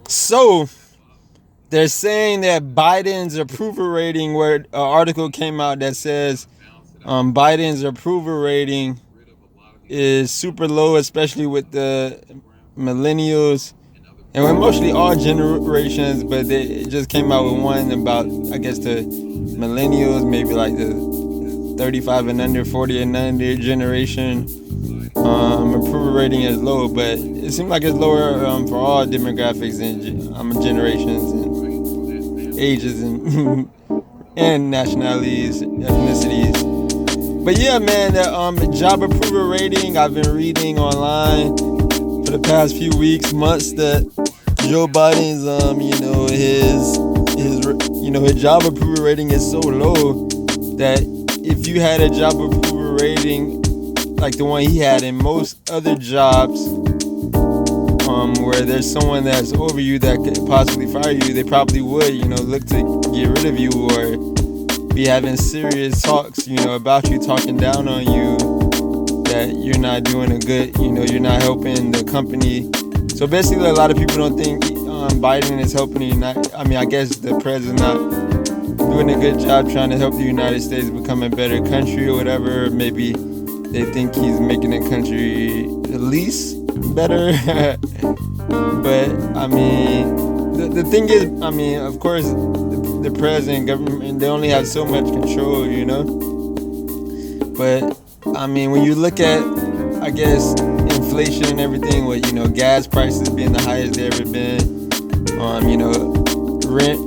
So they're saying that Biden's approval rating, where an article came out that says Biden's approval rating is super low, especially with the millennials and with mostly all generations. But they just came out with one about, I guess, the millennials, maybe like the 35 and under, 40 and under generation. Approval rating is low, but it seems like it's lower for all demographics and generations and ages and and nationalities, ethnicities. But yeah, man, the job approval rating, I've been reading online for the past few weeks, months, that Joe Biden's his job approval rating is so low that if you had a job approval rating like the one he had in most other jobs, where there's someone that's over you that could possibly fire you, they probably would, look to get rid of you or be having serious talks, about you, talking down on you, that you're not doing a good, you're not helping the company. So basically, a lot of people don't think Biden is helping the United. I mean, I guess the Prez is not doing a good job trying to help the United States become a better country or whatever. Maybe they think he's making the country at least better. But I mean, the thing is, I mean, of course, the president, government, they only have so much control, But I mean, when you look at, I guess, inflation and everything, with gas prices being the highest they ever been, rent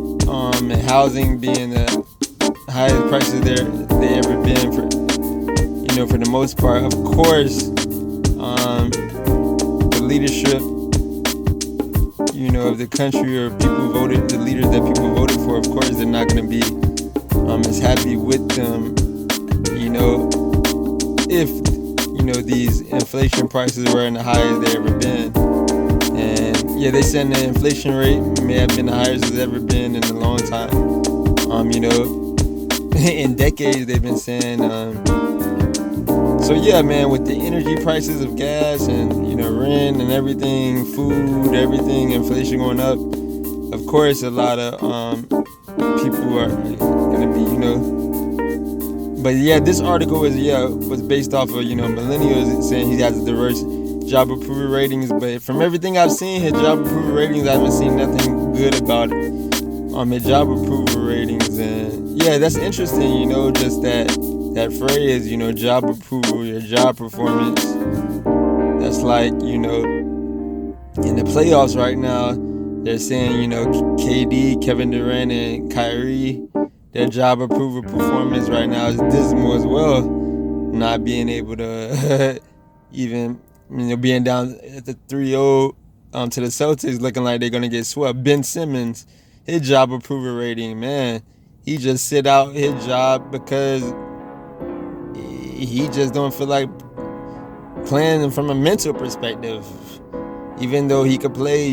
and housing being the highest prices they ever been for the most part. Of course, the leadership, of the country, or the leaders that people voted for, of course, they're not going to be as happy with them, if, these inflation prices were in the highest they ever been. And yeah, they said the inflation rate may have been the highest it's ever been in a long time. In decades they've been saying. So yeah, man, with the energy prices of gas and rent and everything, food, everything, inflation going up, of course a lot of people are gonna be, But yeah, this article was based off of millennials, saying he has diverse job approval ratings. But from everything I've seen, his job approval ratings, I haven't seen nothing good about it. His job approval ratings, and yeah, that's interesting. Just that phrase, job approval, your job performance. That's like, in the playoffs right now, they're saying, KD, Kevin Durant, and Kyrie, their job approval performance right now is dismal as well. Not being able to even, being down at the 3-0 to the Celtics, looking like they're going to get swept. Ben Simmons, his job approval rating, man, he just sit out his job because he just don't feel like playing from a mental perspective. Even though he could play,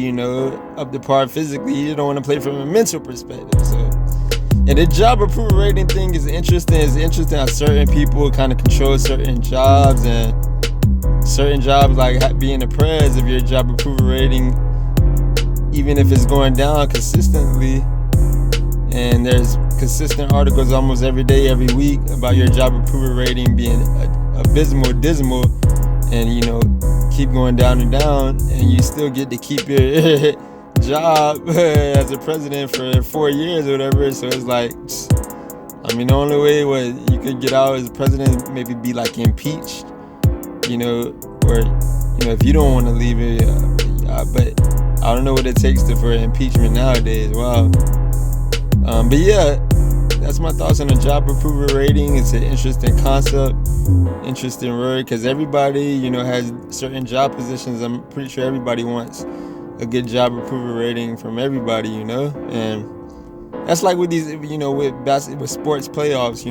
up to par physically, he don't want to play from a mental perspective. So, and the job approval rating thing is interesting. It's interesting how certain people kind of control certain jobs, and certain jobs, like being a Prez, if your job approval rating, even if it's going down consistently, and there's consistent articles almost every day, every week about your job approval rating being abysmal, dismal, and keep going down and down, and you still get to keep your job as a president for 4 years or whatever. So it's like, the only way what you could get out as president, maybe be like impeached, or if you don't want to leave it, but I don't know what it takes for impeachment nowadays. Wow. But yeah, that's my thoughts on the job approval rating. It's an interesting concept, interesting word, because everybody, has certain job positions. I'm pretty sure everybody wants a good job approval rating from everybody, and that's like with these, with sports playoffs,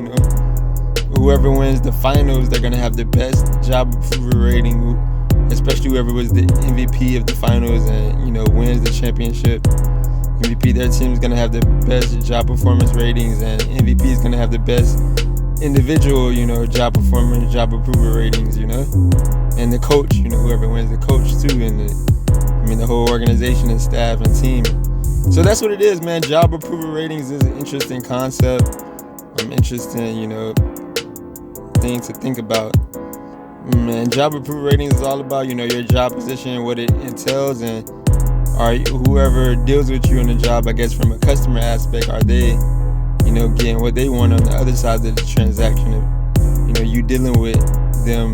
whoever wins the finals, they're gonna have the best job approval rating, especially whoever was the MVP of the finals and wins the championship. MVP, their team is gonna have the best job performance ratings, and MVP is gonna have the best individual, job performance, job approval ratings, and the coach, whoever wins the coach too, and the mean, the whole organization and staff and team. So that's what it is, man. Job approval ratings is an interesting concept. Interesting, thing to think about. Man, job approval ratings is all about, your job position, what it entails, and whoever deals with you in the job, I guess from a customer aspect, are they, getting what they want on the other side of the transaction of, you dealing with them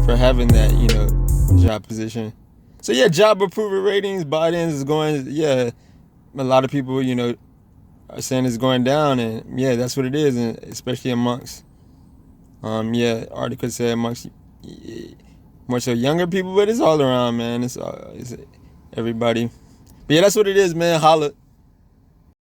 for having that, job position. So yeah, job approval ratings, Biden is going, a lot of people, are saying it's going down, and yeah, that's what it is, and especially amongst, article said amongst more so younger people, but it's all around, man. It's everybody. But yeah, that's what it is, man. Holla.